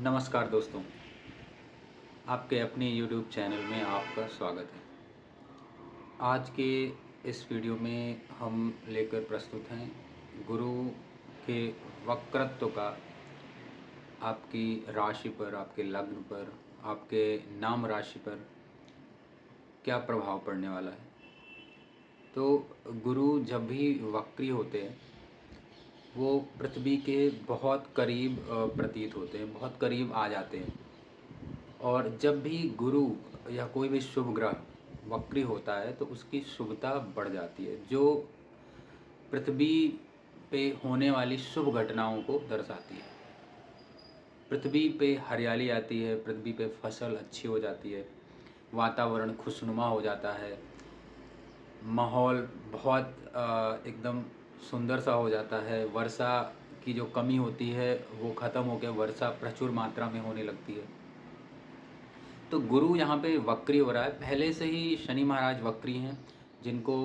नमस्कार दोस्तों, आपके अपने YouTube चैनल में आपका स्वागत है। आज के इस वीडियो में हम लेकर प्रस्तुत हैं गुरु के वक्रत्व का आपकी राशि पर, आपके लग्न पर, आपके नाम राशि पर क्या प्रभाव पड़ने वाला है। तो गुरु जब भी वक्री होते हैं वो पृथ्वी के बहुत करीब प्रतीत होते हैं, बहुत करीब आ जाते हैं। और जब भी गुरु या कोई भी शुभ ग्रह वक्री होता है तो उसकी शुभता बढ़ जाती है, जो पृथ्वी पे होने वाली शुभ घटनाओं को दर्शाती है। पृथ्वी पे हरियाली आती है, पृथ्वी पे फसल अच्छी हो जाती है, वातावरण खुशनुमा हो जाता है, माहौल बहुत एकदम सुंदर सा हो जाता है। वर्षा की जो कमी होती है वो ख़त्म होकर वर्षा प्रचुर मात्रा में होने लगती है। तो गुरु यहाँ पे वक्री हो रहा है। पहले से ही शनि महाराज वक्री हैं, जिनको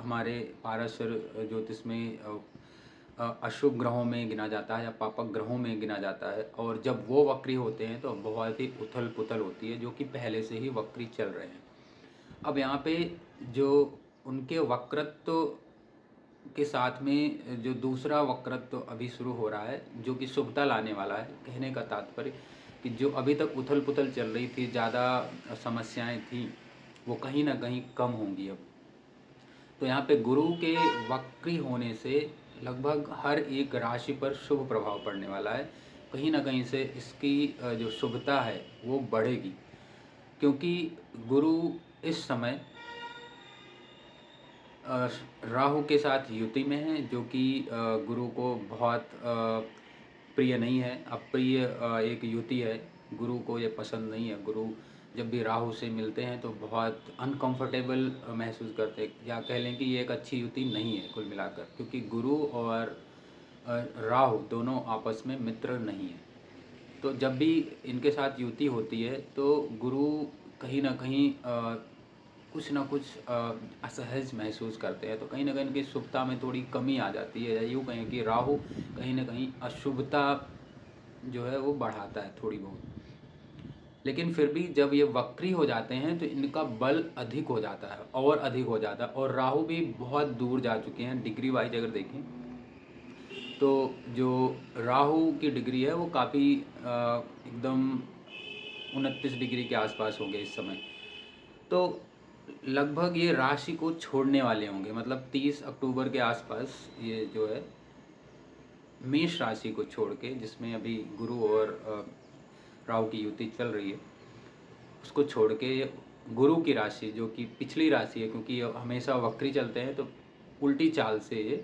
हमारे पाराशर ज्योतिष में अशुभ ग्रहों में गिना जाता है या पापक ग्रहों में गिना जाता है। और जब वो वक्री होते हैं तो बहुत ही उथल पुथल होती है, जो कि पहले से ही वक्री चल रहे हैं। अब यहाँ पे जो उनके वक्रत्व के साथ में जो दूसरा वक्रत्व अभी शुरू हो रहा है, जो कि शुभता लाने वाला है। कहने का तात्पर्य कि जो अभी तक उथल पुथल चल रही थी, ज़्यादा समस्याएं थी, वो कहीं ना कहीं कम होंगी अब। तो यहाँ पे गुरु के वक्री होने से लगभग हर एक राशि पर शुभ प्रभाव पड़ने वाला है। कहीं ना कहीं से इसकी जो शुभता है वो बढ़ेगी, क्योंकि गुरु इस समय राहु के साथ युति में है, जो कि गुरु को बहुत प्रिय नहीं है, अप्रिय एक युति है। गुरु को ये पसंद नहीं है। गुरु जब भी राहु से मिलते हैं तो बहुत अनकंफर्टेबल महसूस करते हैं, या कह लें कि ये एक अच्छी युति नहीं है कुल मिलाकर, क्योंकि गुरु और राहु दोनों आपस में मित्र नहीं है। तो जब भी इनके साथ युति होती है तो गुरु कहीं ना कहीं कुछ ना कुछ असहज महसूस करते हैं। तो कहीं ना कहीं इनकी शुभता में थोड़ी कमी आ जाती है, या यूँ कहें कि राहु कहीं ना कहीं अशुभता जो है वो बढ़ाता है थोड़ी बहुत। लेकिन फिर भी जब ये वक्री हो जाते हैं तो इनका बल अधिक हो जाता है, और अधिक हो जाता है। और राहु भी बहुत दूर जा चुके हैं डिग्री वाइज अगर देखें तो। जो राहु की डिग्री है वो काफ़ी एकदम 29 डिग्री के आसपास होंगे इस समय। तो लगभग ये राशि को छोड़ने वाले होंगे, मतलब 30 अक्टूबर के आसपास ये जो है मेष राशि को छोड़ के, जिसमें अभी गुरु और राहु की युति चल रही है, उसको छोड़ के गुरु की राशि जो कि पिछली राशि है, क्योंकि ये हमेशा वक्री चलते हैं, तो उल्टी चाल से ये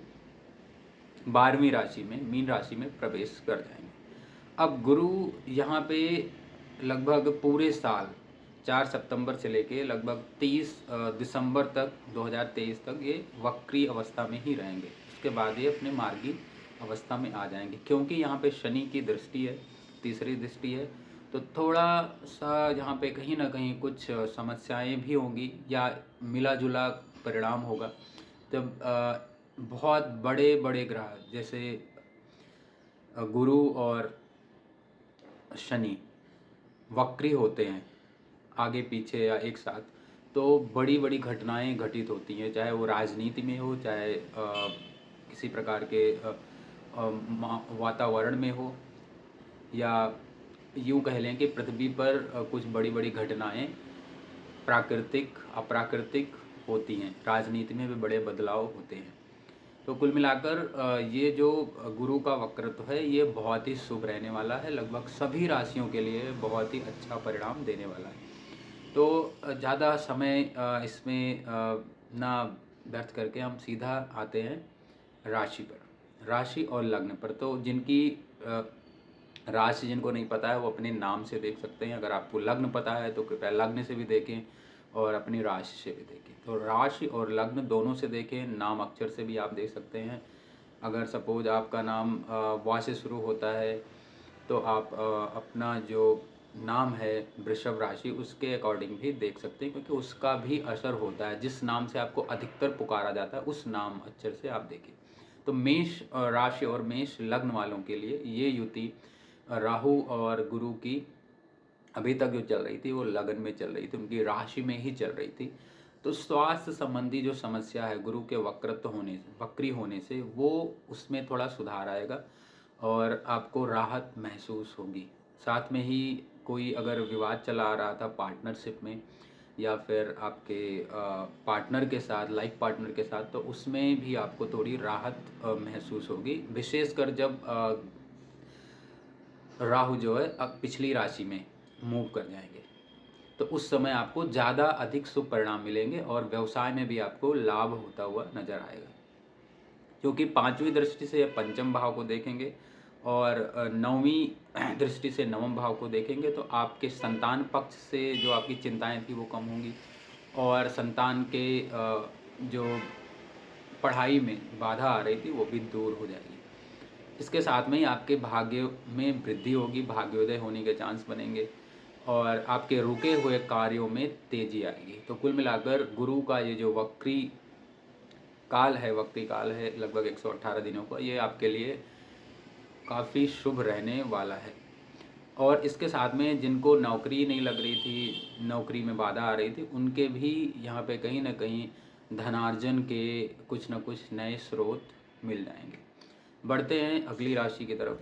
12वीं राशि में, मीन राशि में प्रवेश कर जाएंगे। अब गुरु यहाँ पे लगभग पूरे साल 4 सितंबर से लेके लगभग 30 दिसंबर तक 2023 तक ये वक्री अवस्था में ही रहेंगे। उसके बाद ये अपने मार्गी अवस्था में आ जाएंगे, क्योंकि यहाँ पे शनि की दृष्टि है, तीसरी दृष्टि है। तो थोड़ा सा यहाँ पे कहीं ना कहीं कुछ समस्याएं भी होंगी, या मिला जुला परिणाम होगा। जब बहुत बड़े बड़े ग्रह जैसे गुरु और शनि वक्री होते हैं आगे पीछे या एक साथ, तो बड़ी बड़ी घटनाएं घटित होती हैं, चाहे वो राजनीति में हो, चाहे किसी प्रकार के वातावरण में हो, या यूँ कह लें कि पृथ्वी पर कुछ बड़ी बड़ी घटनाएं प्राकृतिक अप्राकृतिक होती हैं। राजनीति में भी बड़े बदलाव होते हैं। तो कुल मिलाकर ये जो गुरु का वक्रत्व है ये बहुत ही शुभ रहने वाला है, लगभग सभी राशियों के लिए बहुत ही अच्छा परिणाम देने वाला है। तो ज़्यादा समय इसमें ना व्यर्थ करके हम सीधा आते हैं राशि पर, राशि और लग्न पर। तो जिनकी राशि जिनको नहीं पता है वो अपने नाम से देख सकते हैं। अगर आपको लग्न पता है तो कृपया लग्न से भी देखें और अपनी राशि से भी देखें। तो राशि और लग्न दोनों से देखें, नाम अक्षर से भी आप देख सकते हैं। अगर सपोज आपका नाम वा से शुरू होता है तो आप अपना जो नाम है वृषभ राशि उसके अकॉर्डिंग भी देख सकते हैं, क्योंकि उसका भी असर होता है। जिस नाम से आपको अधिकतर पुकारा जाता है उस नाम अक्षर से आप देखें। तो मेष राशि और मेष लग्न वालों के लिए ये युति राहु और गुरु की अभी तक जो चल रही थी वो लगन में चल रही थी, उनकी राशि में ही चल रही थी। तो स्वास्थ्य संबंधी जो समस्या है गुरु के वक्रत्व होने से, वक्री होने से, वो उसमें थोड़ा सुधार आएगा और आपको राहत महसूस होगी। साथ में ही कोई अगर विवाद चला आ रहा था पार्टनरशिप में या फिर आपके पार्टनर के साथ, लाइफ पार्टनर के साथ, तो उसमें भी आपको थोड़ी राहत महसूस होगी, विशेषकर जब राहु जो है अब पिछली राशि में मूव कर जाएंगे, तो उस समय आपको ज़्यादा अधिक शुभ परिणाम मिलेंगे और व्यवसाय में भी आपको लाभ होता हुआ नजर आएगा, क्योंकि पांचवी दृष्टि से पंचम भाव को देखेंगे और नौवीं दृष्टि से नवम भाव को देखेंगे, तो आपके संतान पक्ष से जो आपकी चिंताएं थी वो कम होंगी और संतान के जो पढ़ाई में बाधा आ रही थी वो भी दूर हो जाएगी। इसके साथ में ही आपके भाग्य में वृद्धि होगी, भाग्योदय होने के चांस बनेंगे और आपके रुके हुए कार्यों में तेजी आएगी। तो कुल मिलाकर गुरु का ये जो वक्री काल है, वक्री काल है लगभग 118 दिनों का, ये आपके लिए काफ़ी शुभ रहने वाला है। और इसके साथ में जिनको नौकरी नहीं लग रही थी, नौकरी में बाधा आ रही थी, उनके भी यहाँ पे कहीं ना कहीं धनार्जन के कुछ न कुछ नए स्रोत मिल जाएंगे। बढ़ते हैं अगली राशि की तरफ,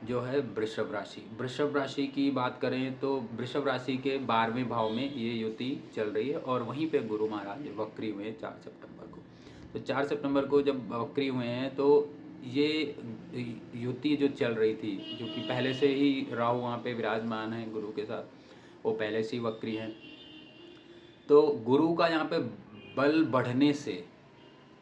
जो है वृषभ राशि। वृषभ राशि की बात करें तो वृषभ राशि के 12वें भाव में ये युति चल रही है और वहीं पे गुरु महाराज वक्री हुए हैं 4 सितंबर को। तो 4 सितंबर को जब वक्री हुए हैं तो ये युति जो चल रही थी, जो कि पहले से ही राहु वहाँ पे विराजमान है गुरु के साथ, वो पहले से ही वक्री हैं, तो गुरु का यहाँ पे बल बढ़ने से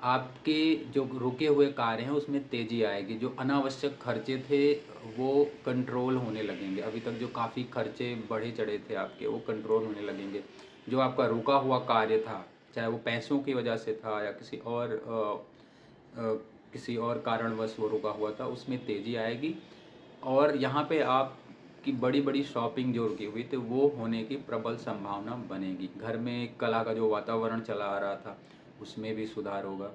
आपके जो रुके हुए कार्य हैं उसमें तेजी आएगी। जो अनावश्यक खर्चे थे वो कंट्रोल होने लगेंगे। अभी तक जो काफ़ी खर्चे बढ़े चढ़े थे आपके, वो कंट्रोल होने लगेंगे। जो आपका रुका हुआ कार्य था, चाहे वो पैसों की वजह से था या किसी और कारणवश वो रुका हुआ था, उसमें तेजी आएगी। और यहाँ पे आप की बड़ी बड़ी शॉपिंग जो रुकी हुई थी वो होने की प्रबल संभावना बनेगी। घर में कला का जो वातावरण चला आ रहा था उसमें भी सुधार होगा।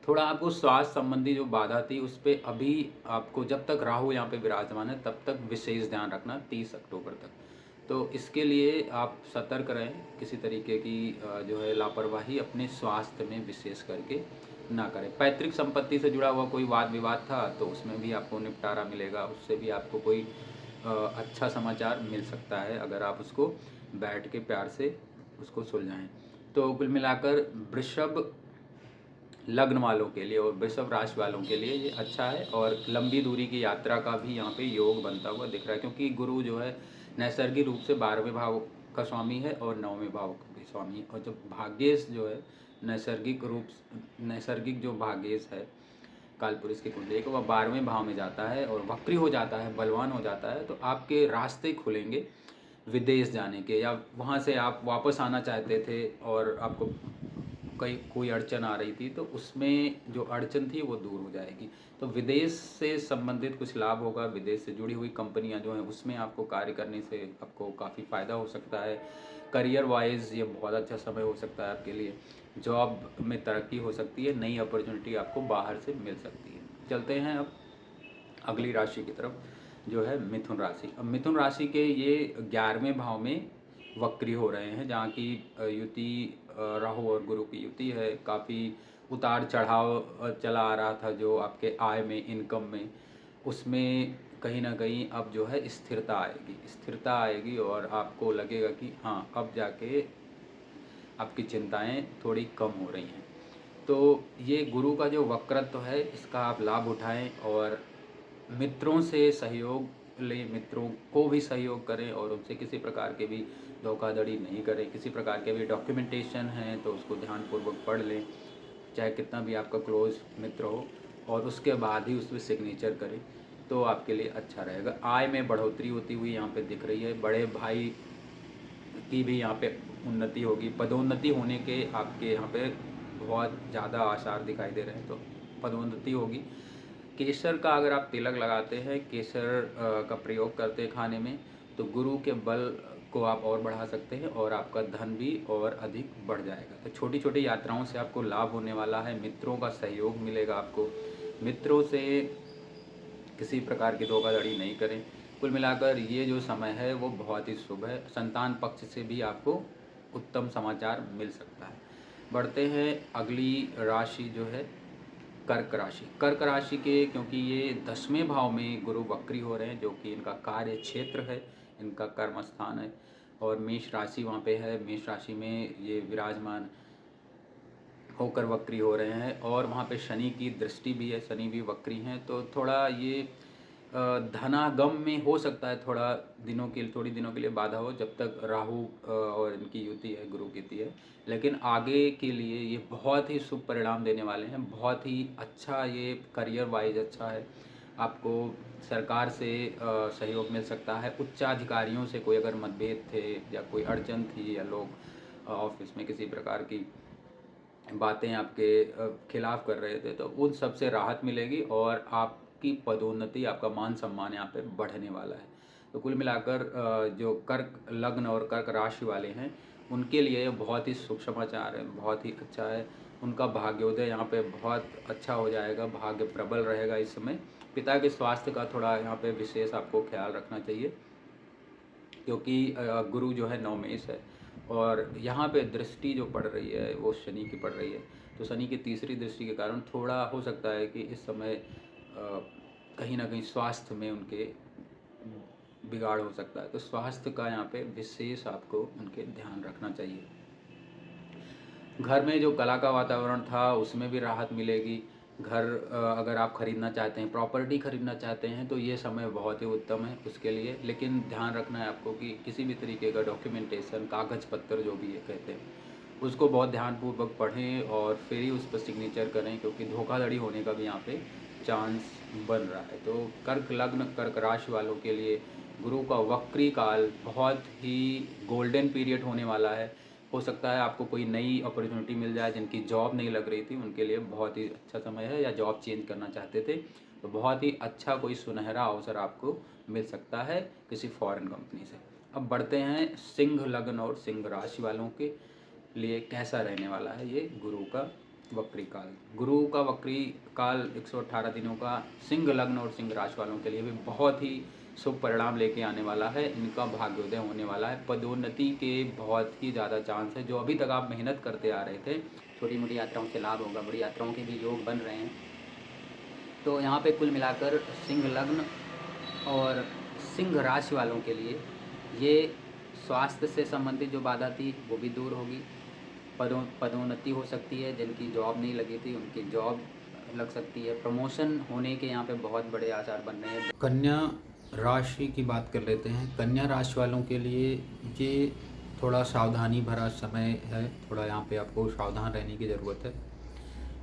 थोड़ा आपको स्वास्थ्य संबंधी जो बाधा थी उस पर अभी आपको, जब तक राहु यहाँ पे विराजमान है तब तक विशेष ध्यान रखना 30 अक्टूबर तक। तो इसके लिए आप सतर्क रहें, किसी तरीके की जो है लापरवाही अपने स्वास्थ्य में विशेष करके ना करें। पैतृक संपत्ति से जुड़ा हुआ कोई वाद विवाद था तो उसमें भी आपको निपटारा मिलेगा, उससे भी आपको कोई अच्छा समाचार मिल सकता है अगर आप उसको बैठ के प्यार से उसको सुलझाएं। तो कुल मिलाकर वृषभ लग्न वालों के लिए और वृषभ राशि वालों के लिए ये अच्छा है और लंबी दूरी की यात्रा का भी यहाँ पे योग बनता हुआ दिख रहा है, क्योंकि गुरु जो है नैसर्गिक रूप से 12वें भाव का स्वामी है और 9वें भाव का भी स्वामी है। और जब भाग्येश जो है नैसर्गिक जो भाग्येश है कालपुरुष की कुंडली का, वह 12वें भाव में जाता है और वक्री हो जाता है, बलवान हो जाता है, तो आपके रास्ते खुलेंगे विदेश जाने के, या वहाँ से आप वापस आना चाहते थे और आपको कोई अड़चन आ रही थी तो उसमें जो अड़चन थी वो दूर हो जाएगी। तो विदेश से संबंधित कुछ लाभ होगा, विदेश से जुड़ी हुई कंपनियां जो हैं उसमें आपको कार्य करने से आपको काफ़ी फ़ायदा हो सकता है। करियर वाइज ये बहुत अच्छा समय हो सकता है आपके लिए। जॉब में तरक्की हो सकती है, नई अपॉर्चुनिटी आपको बाहर से मिल सकती है। चलते हैं अब अगली राशि की तरफ, जो है मिथुन राशि। अब मिथुन राशि के ये 11वें भाव में वक्री हो रहे हैं, जहाँ की युति राहु और गुरु की युति है। काफ़ी उतार चढ़ाव चला आ रहा था जो आपके आय में, इनकम में, उसमें कहीं ना कहीं अब जो है स्थिरता आएगी और आपको लगेगा कि हाँ अब जाके आपकी चिंताएं थोड़ी कम हो रही हैं। तो ये गुरु का जो वक्रत्व है इसका आप लाभ उठाएं और मित्रों से सहयोग लें, मित्रों को भी सहयोग करें और उनसे किसी प्रकार के भी धोखाधड़ी नहीं करें। किसी प्रकार के भी डॉक्यूमेंटेशन है तो उसको ध्यानपूर्वक पढ़ लें, चाहे कितना भी आपका क्लोज मित्र हो, और उसके बाद ही उस पर सिग्नेचर करें तो आपके लिए अच्छा रहेगा। आय में बढ़ोतरी होती हुई यहाँ पे दिख रही है। बड़े भाई की भी यहाँ पे उन्नति होगी, पदोन्नति होने के आपके यहाँ पे बहुत ज़्यादा आसार दिखाई दे रहे हैं, तो पदोन्नति होगी। केसर का अगर आप तिलक लगाते हैं, केसर का प्रयोग करते हैं खाने में, तो गुरु के बल को आप और बढ़ा सकते हैं और आपका धन भी और अधिक बढ़ जाएगा। तो छोटी छोटी यात्राओं से आपको लाभ होने वाला है, मित्रों का सहयोग मिलेगा आपको, मित्रों से किसी प्रकार की धोखाधड़ी नहीं करें। कुल मिलाकर ये जो समय है वो बहुत ही शुभ है। संतान पक्ष से भी आपको उत्तम समाचार मिल सकता है। बढ़ते हैं अगली राशि जो है कर्क राशि। कर्क राशि के, क्योंकि ये 10वें भाव में गुरु वक्री हो रहे हैं, जो कि इनका कार्य क्षेत्र है, इनका कर्म स्थान है, और मेष राशि वहाँ पे है। मेष राशि में ये विराजमान होकर वक्री हो रहे हैं, और वहाँ पे शनि की दृष्टि भी है, शनि भी वक्री हैं। तो थोड़ा ये धनागम में हो सकता है थोड़ी दिनों के लिए बाधा हो, जब तक राहु और इनकी युति है, गुरु की युति है। लेकिन आगे के लिए ये बहुत ही शुभ परिणाम देने वाले हैं। बहुत ही अच्छा, ये करियर वाइज अच्छा है। आपको सरकार से सहयोग मिल सकता है। उच्चाधिकारियों से कोई अगर मतभेद थे या कोई अड़चन थी, या लोग ऑफिस में किसी प्रकार की बातें आपके खिलाफ कर रहे थे, तो उन सब से राहत मिलेगी, और आपकी पदोन्नति, आपका मान सम्मान यहाँ पे बढ़ने वाला है। तो कुल मिलाकर जो कर्क लग्न और कर्क राशि वाले हैं, उनके लिए ये बहुत ही शुभ समाचार है, बहुत ही अच्छा है। उनका भाग्योदय यहाँ पे बहुत अच्छा हो जाएगा, भाग्य प्रबल रहेगा इस समय। पिता के स्वास्थ्य का थोड़ा यहाँ पे विशेष आपको ख्याल रखना चाहिए, क्योंकि गुरु जो है 9 मेष है, और यहाँ पे दृष्टि जो पड़ रही है वो शनि की पड़ रही है। तो शनि की तीसरी दृष्टि के कारण थोड़ा हो सकता है कि इस समय कहीं ना कहीं स्वास्थ्य में उनके बिगाड़ हो सकता है। तो स्वास्थ्य का यहाँ पे विशेष आपको उनके ध्यान रखना चाहिए। घर में जो कला का वातावरण था उसमें भी राहत मिलेगी। घर अगर आप खरीदना चाहते हैं, प्रॉपर्टी खरीदना चाहते हैं, तो ये समय बहुत ही उत्तम है उसके लिए। लेकिन ध्यान रखना है आपको कि किसी भी तरीके का डॉक्यूमेंटेशन, कागज पत्र जो भी ये कहते हैं, उसको बहुत ध्यानपूर्वक पढ़ें और फिर ही उस पर सिग्नेचर करें, क्योंकि धोखाधड़ी होने का भी यहाँ पे चांस बन रहा है। तो कर्क लग्न कर्क राशि वालों के लिए गुरु का वक्री काल बहुत ही गोल्डन पीरियड होने वाला है। हो सकता है आपको कोई नई अपॉर्चुनिटी मिल जाए, जिनकी जॉब नहीं लग रही थी उनके लिए बहुत ही अच्छा समय है, या जॉब चेंज करना चाहते थे तो बहुत ही अच्छा कोई सुनहरा अवसर आपको मिल सकता है किसी फॉरेन कंपनी से। अब बढ़ते हैं सिंह लग्न और सिंह राशि वालों के लिए कैसा रहने वाला है ये गुरु का वक्री काल। गुरु का वक्री काल 118 दिनों का सिंह लग्न और सिंह राशि वालों के लिए भी बहुत ही शुभ परिणाम लेके आने वाला है। इनका भाग्योदय होने वाला है। पदोन्नति के बहुत ही ज़्यादा चांस है। जो अभी तक आप मेहनत करते आ रहे थे, छोटी मोटी यात्राओं से लाभ होगा, बड़ी यात्राओं के भी योग बन रहे हैं। तो यहाँ पे कुल मिलाकर सिंह लग्न और सिंह राशि वालों के लिए ये स्वास्थ्य से संबंधित जो बाधा थी वो भी दूर होगी। पदोन्नति हो सकती है। जिनकी जॉब नहीं लगी थी उनकी जॉब लग सकती है। प्रमोशन होने के यहाँ पे बहुत बड़े आसार बन रहे हैं। कन्या राशि की बात कर लेते हैं। कन्या राशि वालों के लिए ये थोड़ा सावधानी भरा समय है। थोड़ा यहाँ पे आपको सावधान रहने की ज़रूरत है।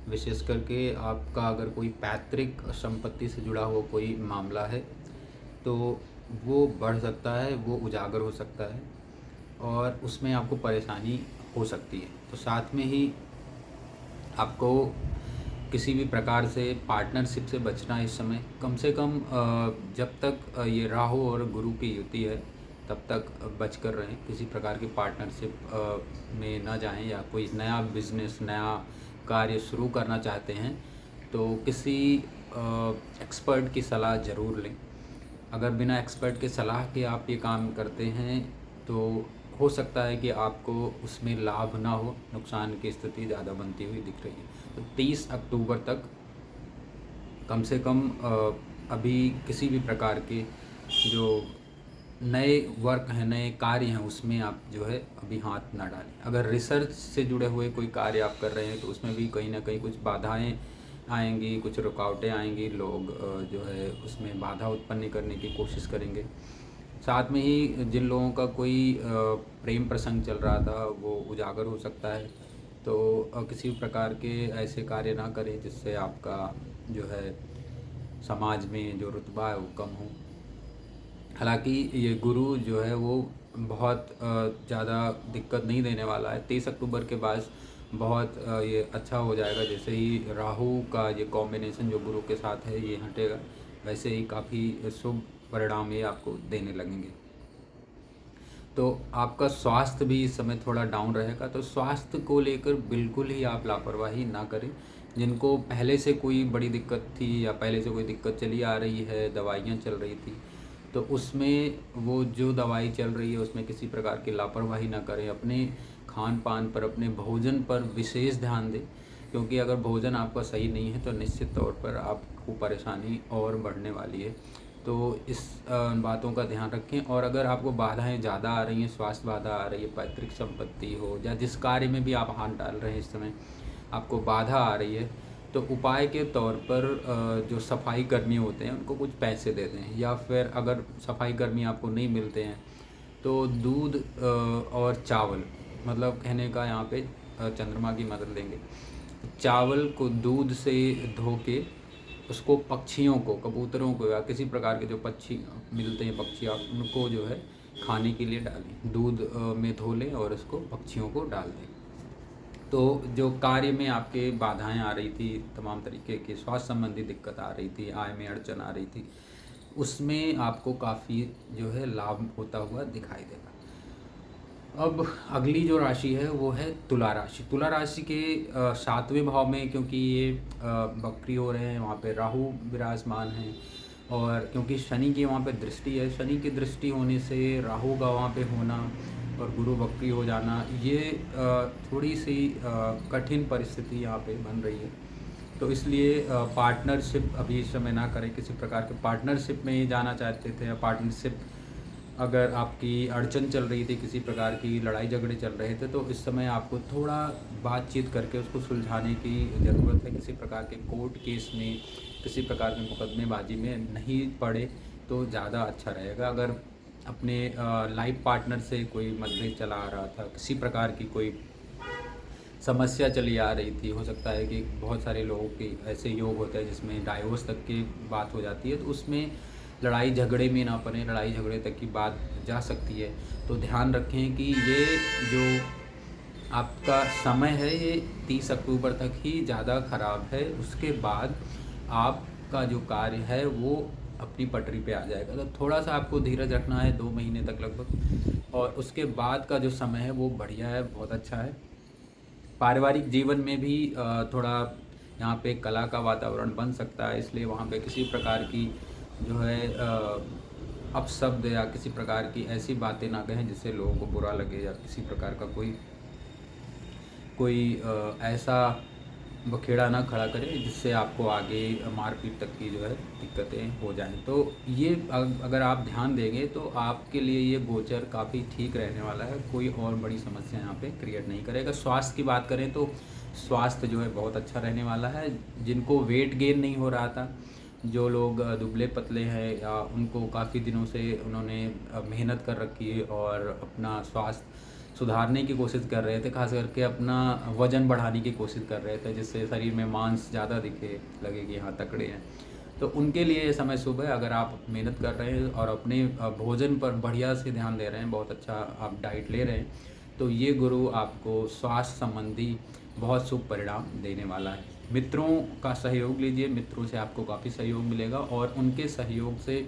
विशेष करके आपका अगर कोई पैतृक संपत्ति से जुड़ा हुआ कोई मामला है तो वो बढ़ सकता है, वो उजागर हो सकता है, और उसमें आपको परेशानी हो सकती है। तो साथ में ही आपको किसी भी प्रकार से पार्टनरशिप से बचना इस समय। कम से कम जब तक ये राहु और गुरु की युति है तब तक बच कर रहें। किसी प्रकार की पार्टनरशिप में ना जाएं, या कोई नया बिजनेस, नया कार्य शुरू करना चाहते हैं तो किसी एक्सपर्ट की सलाह ज़रूर लें। अगर बिना एक्सपर्ट के सलाह के आप ये काम करते हैं तो हो सकता है कि आपको उसमें लाभ ना हो, नुकसान की स्थिति ज़्यादा बनती हुई दिख रही है। तो 30 अक्टूबर तक कम से कम अभी किसी भी प्रकार के जो नए वर्क हैं, नए कार्य हैं, उसमें आप जो है अभी हाथ ना डालें। अगर रिसर्च से जुड़े हुए कोई कार्य आप कर रहे हैं तो उसमें भी कहीं ना कहीं कुछ बाधाएं आएंगी, कुछ रुकावटें आएंगी। लोग जो है उसमें बाधा उत्पन्न करने की कोशिश करेंगे। साथ में ही जिन लोगों का कोई प्रेम प्रसंग चल रहा था वो उजागर हो सकता है। तो किसी भी प्रकार के ऐसे कार्य ना करें जिससे आपका जो है समाज में जो रुतबा है वो कम हो। हालांकि ये गुरु जो है वो बहुत ज़्यादा दिक्कत नहीं देने वाला है। 23 अक्टूबर के बाद बहुत ये अच्छा हो जाएगा। जैसे ही राहु का ये कॉम्बिनेशन जो गुरु के साथ है ये हटेगा, वैसे ही काफ़ी शुभ परिणाम ये आपको देने लगेंगे। तो आपका स्वास्थ्य भी इस समय थोड़ा डाउन रहेगा। तो स्वास्थ्य को लेकर बिल्कुल ही आप लापरवाही ना करें, जिनको पहले से कोई बड़ी दिक्कत थी या पहले से कोई दिक्कत चली आ रही है, दवाइयाँ चल रही थी, तो उसमें वो जो दवाई चल रही है उसमें किसी प्रकार की लापरवाही ना करें, अपने खान-पान पर, अपने भोजन पर विशेष ध्यान दें। क्योंकि अगर भोजन आपका सही नहीं है तो निश्चित तौर पर आपको परेशानी और बढ़ने वाली है। तो इस बातों का ध्यान रखें। और अगर आपको बाधाएँ ज़्यादा आ रही हैं, स्वास्थ्य बाधा आ रही है, पैतृक संपत्ति हो या जिस कार्य में भी आप हाथ डाल रहे हैं इस समय आपको बाधा आ रही है, तो उपाय के तौर पर जो सफाई कर्मी होते हैं उनको कुछ पैसे दे दें, या फिर अगर सफाई कर्मी आपको नहीं मिलते हैं तो दूध और चावल, मतलब कहने का यहाँ पे चंद्रमा की मदद लेंगे। चावल को दूध से धो के उसको पक्षियों को, कबूतरों को या किसी प्रकार के जो पक्षी मिलते हैं पक्षी, आप उनको जो है खाने के लिए डालें। दूध में धो लें और उसको पक्षियों को डाल दें। तो जो कार्य में आपके बाधाएं आ रही थी, तमाम तरीके की स्वास्थ्य संबंधी दिक्कत आ रही थी, आय में अड़चन आ रही थी, उसमें आपको काफ़ी जो है लाभ होता हुआ दिखाई देगा। अब अगली जो राशि है वो है तुला राशि। तुला राशि के 7वें भाव में, क्योंकि ये वक्री हो रहे हैं, वहाँ पे राहु विराजमान हैं, और क्योंकि शनि की वहाँ पे दृष्टि है, शनि की दृष्टि होने से राहु का वहाँ पे होना और गुरु वक्री हो जाना, ये थोड़ी सी कठिन परिस्थिति यहाँ पे बन रही है। तो इसलिए पार्टनरशिप अभी इस समय ना करें। किसी प्रकार के पार्टनरशिप में जाना चाहते थे, या पार्टनरशिप अगर आपकी अड़चन चल रही थी, किसी प्रकार की लड़ाई झगड़े चल रहे थे, तो इस समय आपको थोड़ा बातचीत करके उसको सुलझाने की ज़रूरत है। किसी प्रकार के कोर्ट केस में, किसी प्रकार के मुकदमेबाजी में नहीं पड़े तो ज़्यादा अच्छा रहेगा। अगर अपने लाइफ पार्टनर से कोई मतभेद चला आ रहा था, किसी प्रकार की कोई समस्या चली आ रही थी, हो सकता है कि बहुत सारे लोगों के ऐसे योग होते हैं जिसमें डाइवोर्स तक की बात हो जाती है, तो उसमें लड़ाई झगड़े में ना पड़े, लड़ाई झगड़े तक की बात जा सकती है। तो ध्यान रखें कि ये जो आपका समय है ये 30 अक्टूबर तक ही ज़्यादा ख़राब है, उसके बाद आपका जो कार्य है वो अपनी पटरी पे आ जाएगा। तो थोड़ा सा आपको धीरज रखना है, 2 महीने तक लगभग, और उसके बाद का जो समय है वो बढ़िया है, बहुत अच्छा है। पारिवारिक जीवन में भी थोड़ा यहाँ पे कला का वातावरण बन सकता है, इसलिए वहाँ पे किसी प्रकार की जो है अपशब्द या किसी प्रकार की ऐसी बातें ना कहें जिससे लोगों को बुरा लगे, या किसी प्रकार का कोई कोई ऐसा बखेड़ा ना खड़ा करें जिससे आपको आगे मारपीट तक की जो है दिक्कतें हो जाएं। तो ये अगर आप ध्यान देंगे तो आपके लिए ये गोचर काफ़ी ठीक रहने वाला है, कोई और बड़ी समस्या यहाँ पे क्रिएट नहीं करेगा। स्वास्थ्य की बात करें तो स्वास्थ्य जो है बहुत अच्छा रहने वाला है। जिनको वेट गेन नहीं हो रहा था, जो लोग दुबले पतले हैं, या उनको काफ़ी दिनों से उन्होंने मेहनत कर रखी है और अपना स्वास्थ्य सुधारने की कोशिश कर रहे थे, खास करके अपना वज़न बढ़ाने की कोशिश कर रहे थे जिससे शरीर में मांस ज़्यादा दिखे, लगे कि हाँ तकड़े हैं, तो उनके लिए ये समय शुभ है। अगर आप मेहनत कर रहे हैं और अपने भोजन पर बढ़िया से ध्यान दे रहे हैं, बहुत अच्छा आप डाइट ले रहे हैं, तो ये गुरु आपको स्वास्थ्य संबंधी बहुत शुभ परिणाम देने वाला है। मित्रों का सहयोग लीजिए, मित्रों से आपको काफ़ी सहयोग मिलेगा, और उनके सहयोग से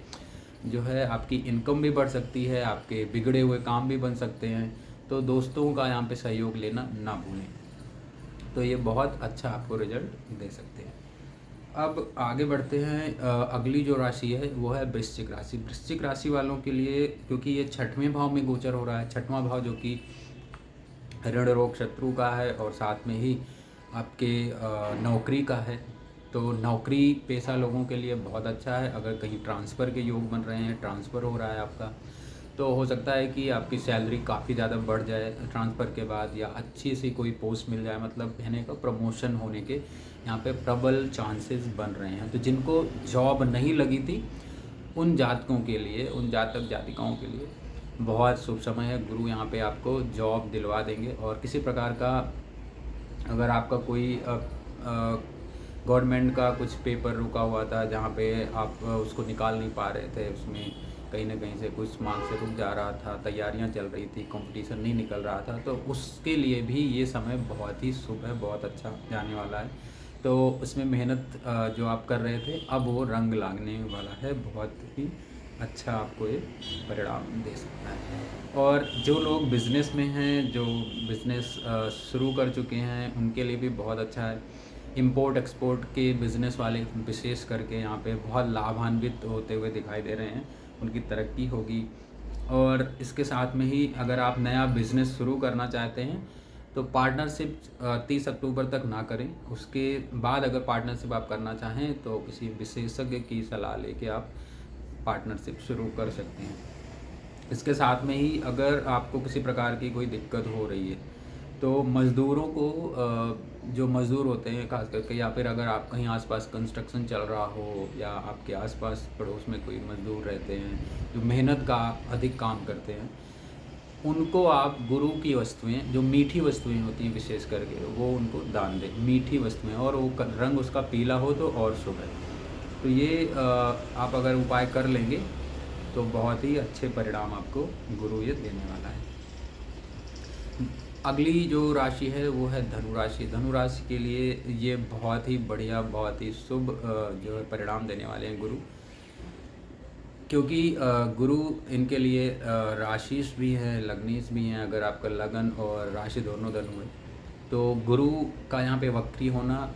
जो है आपकी इनकम भी बढ़ सकती है, आपके बिगड़े हुए काम भी बन सकते हैं। तो दोस्तों का यहाँ पे सहयोग लेना ना भूलें, तो ये बहुत अच्छा आपको रिजल्ट दे सकते हैं। अब आगे बढ़ते हैं। अगली जो राशि है वो है वृश्चिक राशि। वृश्चिक राशि वालों के लिए, क्योंकि ये 6वें भाव में गोचर हो रहा है, 6वां भाव जो कि ऋण रोग शत्रु का है और साथ में ही आपके नौकरी का है, तो नौकरी पेशा लोगों के लिए बहुत अच्छा है। अगर कहीं ट्रांसफ़र के योग बन रहे हैं, ट्रांसफ़र हो रहा है आपका, तो हो सकता है कि आपकी सैलरी काफ़ी ज़्यादा बढ़ जाए ट्रांसफ़र के बाद, या अच्छी सी कोई पोस्ट मिल जाए, मतलब कहने का प्रमोशन होने के यहाँ पे प्रबल चांसेस बन रहे हैं। तो जिनको जॉब नहीं लगी थी उन जातकों के लिए, उन जातक जातिकाओं के लिए बहुत शुभ समय है। गुरु यहाँ पे आपको जॉब दिलवा देंगे, और किसी प्रकार का अगर आपका कोई गवर्नमेंट का कुछ पेपर रुका हुआ था जहाँ पे आप उसको निकाल नहीं पा रहे थे, उसमें कहीं ना कहीं से कुछ मार्क्स से रुक जा रहा था, तैयारियां चल रही थी, कंपटीशन नहीं निकल रहा था, तो उसके लिए भी ये समय बहुत ही शुभ है, बहुत अच्छा जाने वाला है। तो उसमें मेहनत जो आप कर रहे थे अब वो रंग लागने वाला है, बहुत ही अच्छा आपको ये परिणाम दे सकता है। और जो लोग बिज़नेस में हैं, जो बिज़नेस शुरू कर चुके हैं, उनके लिए भी बहुत अच्छा है। इंपोर्ट एक्सपोर्ट के बिज़नेस वाले विशेष करके यहाँ पे बहुत लाभान्वित होते हुए दिखाई दे रहे हैं, उनकी तरक्की होगी। और इसके साथ में ही अगर आप नया बिज़नेस शुरू करना चाहते हैं तो पार्टनरशिप 30 अक्टूबर तक ना करें। उसके बाद अगर पार्टनरशिप आप करना चाहें तो किसी विशेषज्ञ की सलाह लेके आप पार्टनरशिप शुरू कर सकते हैं। इसके साथ में ही अगर आपको किसी प्रकार की कोई दिक्कत हो रही है तो मज़दूरों को जो मज़दूर होते हैं खास करके, या फिर अगर आप कहीं आसपास कंस्ट्रक्शन चल रहा हो या आपके आसपास पड़ोस में कोई मज़दूर रहते हैं जो मेहनत का अधिक काम करते हैं, उनको आप गुरु की वस्तुएं, जो मीठी वस्तुएं होती हैं विशेष करके, वो उनको दान दें। मीठी वस्तुएं, और वो रंग उसका पीला हो तो और शुभ है। तो ये आप अगर उपाय कर लेंगे तो बहुत ही अच्छे परिणाम आपको गुरु ये देने वाला है। अगली जो राशि है वो है धनु राशि। धनु राशि के लिए ये बहुत ही बढ़िया, बहुत ही शुभ जो है परिणाम देने वाले हैं गुरु, क्योंकि गुरु इनके लिए राशिश भी हैं, लग्नेश भी हैं। अगर आपका लगन और राशि दोनों धनु है तो गुरु का यहाँ पे वक्री होना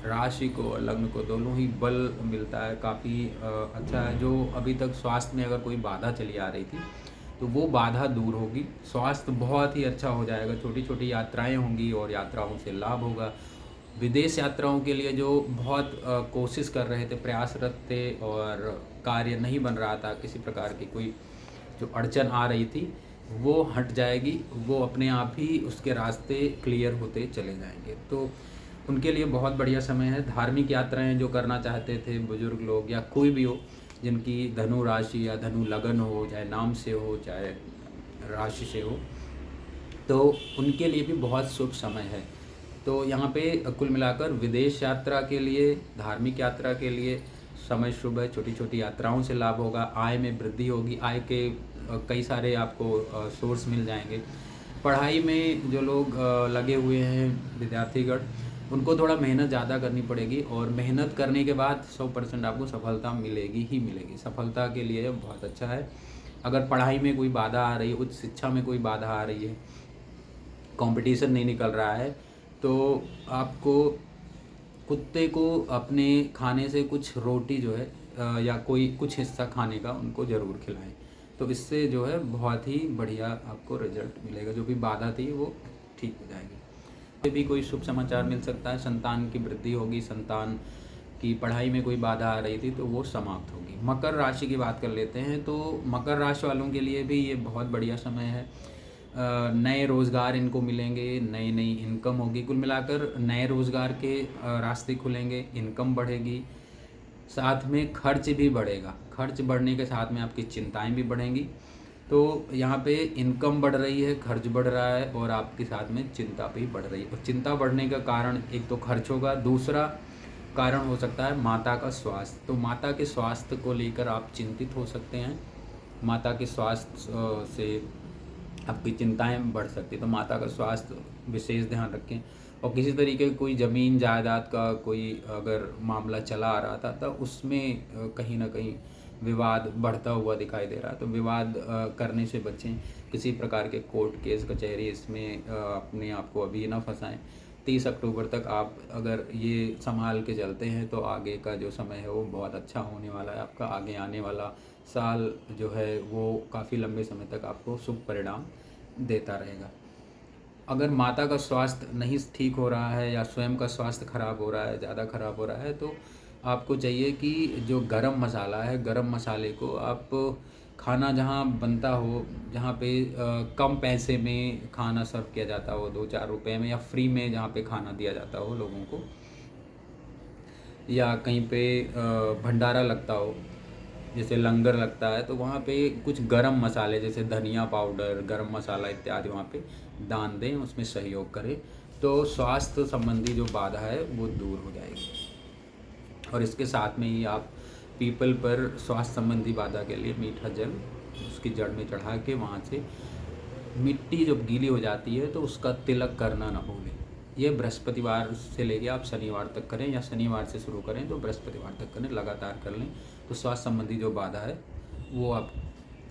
राशि को और लग्न को दोनों ही बल मिलता है, काफ़ी अच्छा है। जो अभी तक स्वास्थ्य में अगर कोई बाधा चली आ रही थी तो वो बाधा दूर होगी, स्वास्थ्य बहुत ही अच्छा हो जाएगा। छोटी छोटी यात्राएं होंगी और यात्राओं से लाभ होगा। विदेश यात्राओं के लिए जो बहुत कोशिश कर रहे थे, प्रयासरत थे और कार्य नहीं बन रहा था, किसी प्रकार की कोई जो अड़चन आ रही थी वो हट जाएगी, वो अपने आप ही उसके रास्ते क्लियर होते चले जाएंगे। तो उनके लिए बहुत बढ़िया समय है। धार्मिक यात्राएं जो करना चाहते थे बुजुर्ग लोग या कोई भी हो जिनकी धनु राशि या धनु लगन हो, चाहे नाम से हो चाहे राशि से हो, तो उनके लिए भी बहुत शुभ समय है। तो यहाँ पे कुल मिलाकर विदेश यात्रा के लिए, धार्मिक यात्रा के लिए समय शुभ है। छोटी छोटी यात्राओं से लाभ होगा, आय में वृद्धि होगी, आय के कई सारे आपको सोर्स मिल जाएंगे। पढ़ाई में जो लोग लगे हुए हैं विद्यार्थीगण, उनको थोड़ा मेहनत ज़्यादा करनी पड़ेगी और मेहनत करने के बाद 100% आपको सफलता मिलेगी ही मिलेगी। सफलता के लिए बहुत अच्छा है। अगर पढ़ाई में कोई बाधा आ रही है, उच्च शिक्षा में कोई बाधा आ रही है, कंपटीशन नहीं निकल रहा है, तो आपको कुत्ते को अपने खाने से कुछ रोटी जो है या कोई कुछ हिस्सा खाने का उनको ज़रूर खिलाएं। तो इससे जो है बहुत ही बढ़िया आपको रिजल्ट मिलेगा, जो भी बाधा थी वो ठीक हो जाएगी। भी कोई शुभ समाचार मिल सकता है, संतान की वृद्धि होगी, संतान की पढ़ाई में कोई बाधा आ रही थी तो वो समाप्त होगी। मकर राशि की बात कर लेते हैं तो मकर राशि वालों के लिए भी ये बहुत बढ़िया समय है। नए रोज़गार इनको मिलेंगे, नई नई इनकम होगी। कुल मिलाकर नए रोज़गार के रास्ते खुलेंगे, इनकम बढ़ेगी, साथ में खर्च भी बढ़ेगा। खर्च बढ़ने के साथ में आपकी चिंताएं भी बढ़ेंगी। तो यहाँ पे इनकम बढ़ रही है, खर्च बढ़ रहा है और आपके साथ में चिंता भी बढ़ रही है। और चिंता बढ़ने का कारण एक तो खर्च होगा, दूसरा कारण हो सकता है माता का स्वास्थ्य। तो माता के स्वास्थ्य को लेकर आप चिंतित हो सकते हैं, माता के स्वास्थ्य से आपकी चिंताएं बढ़ सकती है। तो माता का स्वास्थ्य विशेष ध्यान रखें। और किसी तरीके की कोई ज़मीन जायदाद का कोई अगर मामला चला आ रहा था तो उसमें कहीं ना कहीं विवाद बढ़ता हुआ दिखाई दे रहा है, तो विवाद करने से बचें। किसी प्रकार के कोर्ट केस कचहरी इसमें अपने आप को अभी ना फंसाएं। 30 अक्टूबर तक आप अगर ये संभाल के चलते हैं तो आगे का जो समय है वो बहुत अच्छा होने वाला है। आपका आगे आने वाला साल जो है वो काफ़ी लंबे समय तक आपको शुभ परिणाम देता रहेगा। अगर माता का स्वास्थ्य नहीं ठीक हो रहा है या स्वयं का स्वास्थ्य खराब हो रहा है, ज़्यादा खराब हो रहा है, तो आपको चाहिए कि जो गरम मसाला है, गरम मसाले को आप खाना जहाँ बनता हो, जहाँ पे कम पैसे में खाना सर्व किया जाता हो, 2-4 रुपए में, या फ्री में जहाँ पे खाना दिया जाता हो लोगों को, या कहीं पे भंडारा लगता हो, जैसे लंगर लगता है, तो वहाँ पे कुछ गरम मसाले जैसे धनिया पाउडर, गरम मसाला इत्यादि वहाँ पे दान दें, उसमें सहयोग करें, तो स्वास्थ्य संबंधी जो बाधा है वो दूर हो जाएगी। और इसके साथ में ही आप पीपल पर स्वास्थ्य संबंधी बाधा के लिए मीठा जल उसकी जड़ में चढ़ा के वहाँ से मिट्टी जब गीली हो जाती है तो उसका तिलक करना ना भूलें। ये बृहस्पतिवार से लेके आप शनिवार तक करें, या शनिवार से शुरू करें तो बृहस्पतिवार तक करें, लगातार कर लें तो स्वास्थ्य संबंधी जो बाधा है वो आप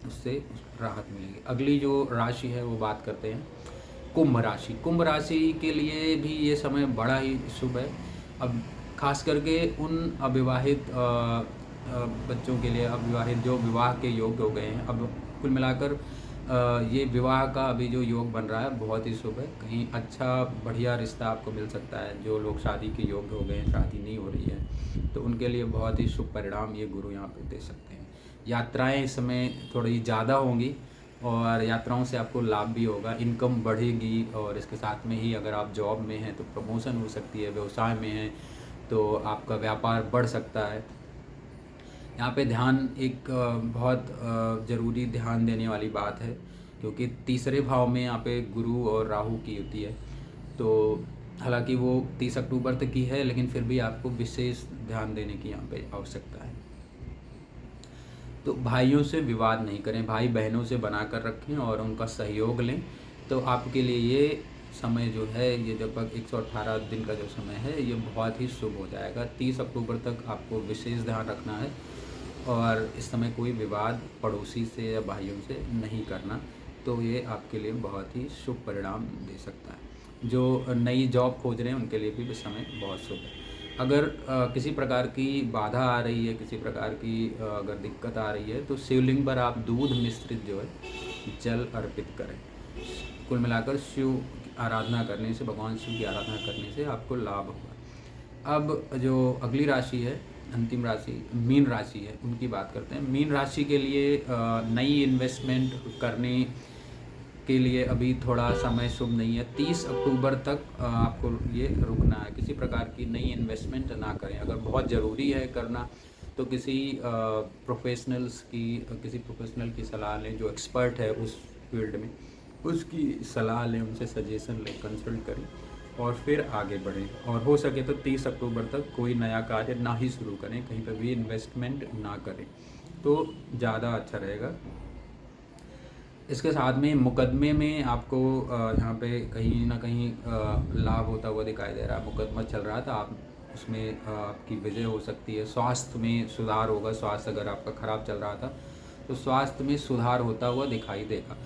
उससे राहत मिलेगी। अगली जो राशि है वो बात करते हैं कुंभ राशि। कुंभ राशि के लिए भी ये समय बड़ा ही शुभ है। अब ख़ास करके उन अविवाहित बच्चों के लिए, अविवाहित जो विवाह के योग्य हो गए हैं, अब कुल मिलाकर ये विवाह का अभी जो योग बन रहा है बहुत ही शुभ है। कहीं अच्छा बढ़िया रिश्ता आपको मिल सकता है। जो लोग शादी के योग्य हो गए हैं, शादी नहीं हो रही है, तो उनके लिए बहुत ही शुभ परिणाम ये गुरु यहाँ पे दे सकते हैं। यात्राएं इस समय थोड़ी ज़्यादा होंगी और यात्राओं से आपको लाभ भी होगा, इनकम बढ़ेगी, और इसके साथ में ही अगर आप जॉब में हैं तो प्रमोशन हो सकती है, व्यवसाय में हैं तो आपका व्यापार बढ़ सकता है। यहाँ पे ध्यान एक बहुत ज़रूरी ध्यान देने वाली बात है, क्योंकि तीसरे भाव में यहाँ पे गुरु और राहु की युति है। तो हालांकि वो 30 अक्टूबर तक की है, लेकिन फिर भी आपको विशेष ध्यान देने की यहाँ पे आवश्यकता है। तो भाइयों से विवाद नहीं करें, भाई बहनों से बना कर रखें और उनका सहयोग लें। तो आपके लिए ये समय जो है, ये लगभग 118 दिन का जो समय है, ये बहुत ही शुभ हो जाएगा। 30 अक्टूबर तक आपको विशेष ध्यान रखना है और इस समय कोई विवाद पड़ोसी से या भाइयों से नहीं करना। तो ये आपके लिए बहुत ही शुभ परिणाम दे सकता है। जो नई जॉब खोज रहे हैं उनके लिए भी समय बहुत शुभ है। अगर किसी प्रकार की बाधा आ रही है, किसी प्रकार की अगर दिक्कत आ रही है, तो शिवलिंग पर आप दूध मिश्रित जो है जल अर्पित करें। कुल मिलाकर शिव की आराधना करने से, भगवान शिव की आराधना करने से आपको लाभ होगा। अब जो अगली राशि है, अंतिम राशि मीन राशि है, उनकी बात करते हैं। मीन राशि के लिए नई इन्वेस्टमेंट करने के लिए अभी थोड़ा समय शुभ नहीं है। 30 अक्टूबर तक आपको ये रुकना है। किसी प्रकार की नई इन्वेस्टमेंट ना करें। अगर बहुत ज़रूरी है करना तो किसी प्रोफेशनल की सलाह लें, जो एक्सपर्ट है उस फील्ड में, उसकी सलाह लें, उनसे सजेशन लें, कंसल्ट करें और फिर आगे बढ़ें। और हो सके तो 30 अक्टूबर तक कोई नया कार्य ना ही शुरू करें, कहीं पर भी इन्वेस्टमेंट ना करें, तो ज़्यादा अच्छा रहेगा। इसके साथ में मुकदमे में आपको यहाँ पे कहीं ना कहीं लाभ होता हुआ दिखाई दे रहा है। मुकदमा चल रहा था, आप उसमें आपकी विजय हो सकती है। स्वास्थ्य में सुधार होगा। स्वास्थ्य अगर आपका ख़राब चल रहा था तो स्वास्थ्य में सुधार होता हुआ दिखाई देगा।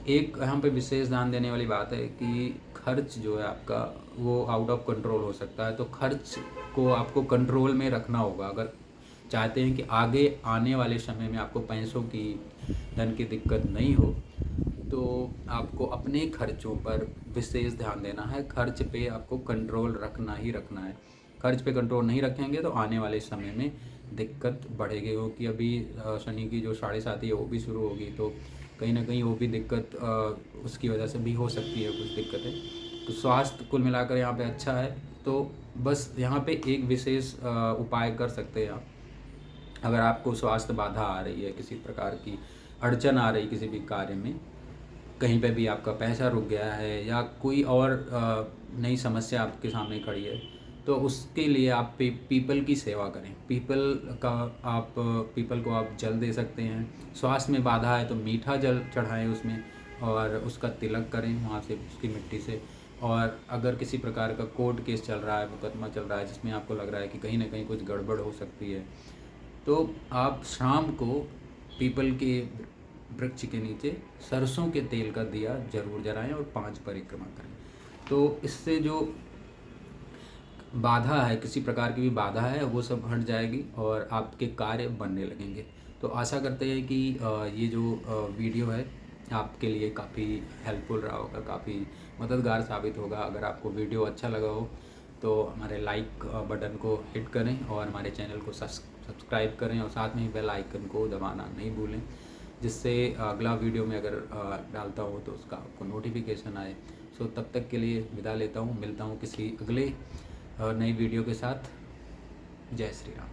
एक यहाँ पे विशेष ध्यान देने वाली बात है कि खर्च जो है आपका, वो आउट ऑफ कंट्रोल हो सकता है। तो खर्च को आपको कंट्रोल में रखना होगा। अगर चाहते हैं कि आगे आने वाले समय में आपको पैसों की, धन की दिक्कत नहीं हो, तो आपको अपने खर्चों पर विशेष ध्यान देना है। खर्च पे आपको कंट्रोल रखना ही रखना है। खर्च पे कंट्रोल नहीं रखेंगे तो आने वाले समय में दिक्कत बढ़ेगी, क्योंकि अभी शनि की जो 7.5 है वो भी शुरू होगी, तो कहीं ना कहीं वो भी दिक्कत उसकी वजह से भी हो सकती है कुछ दिक्कतें। तो स्वास्थ्य कुल मिलाकर यहाँ पे अच्छा है। तो बस यहाँ पे एक विशेष उपाय कर सकते हैं आप। अगर आपको स्वास्थ्य बाधा आ रही है, किसी प्रकार की अड़चन आ रही किसी भी कार्य में, कहीं पे भी आपका पैसा रुक गया है या कोई और नई समस्या आपके सामने खड़ी है, तो उसके लिए आप पीपल की सेवा करें। पीपल को आप जल दे सकते हैं। स्वास्थ्य में बाधा है तो मीठा जल चढ़ाएं उसमें और उसका तिलक करें वहाँ से, उसकी मिट्टी से। और अगर किसी प्रकार का कोर्ट केस चल रहा है, मुकदमा चल रहा है, जिसमें आपको लग रहा है कि कहीं ना कहीं कुछ गड़बड़ हो सकती है, तो आप शाम को पीपल के वृक्ष के नीचे सरसों के तेल का दिया जरूर जलाएं और 5 परिक्रमा करें। तो इससे जो बाधा है, किसी प्रकार की भी बाधा है, वो सब हट जाएगी और आपके कार्य बनने लगेंगे। तो आशा करते हैं कि ये जो वीडियो है आपके लिए काफ़ी हेल्पफुल रहा होगा, काफ़ी मददगार साबित होगा। अगर आपको वीडियो अच्छा लगा हो तो हमारे लाइक बटन को हिट करें और हमारे चैनल को सब्सक्राइब करें और साथ में ही बेल आइकन को दबाना नहीं भूलें, जिससे अगला वीडियो में अगर डालता हूँ तो उसका आपको नोटिफिकेशन आए। सो तब तक के लिए विदा लेता हूँ, मिलता हूँ किसी अगले नई वीडियो के साथ। जय श्री राम।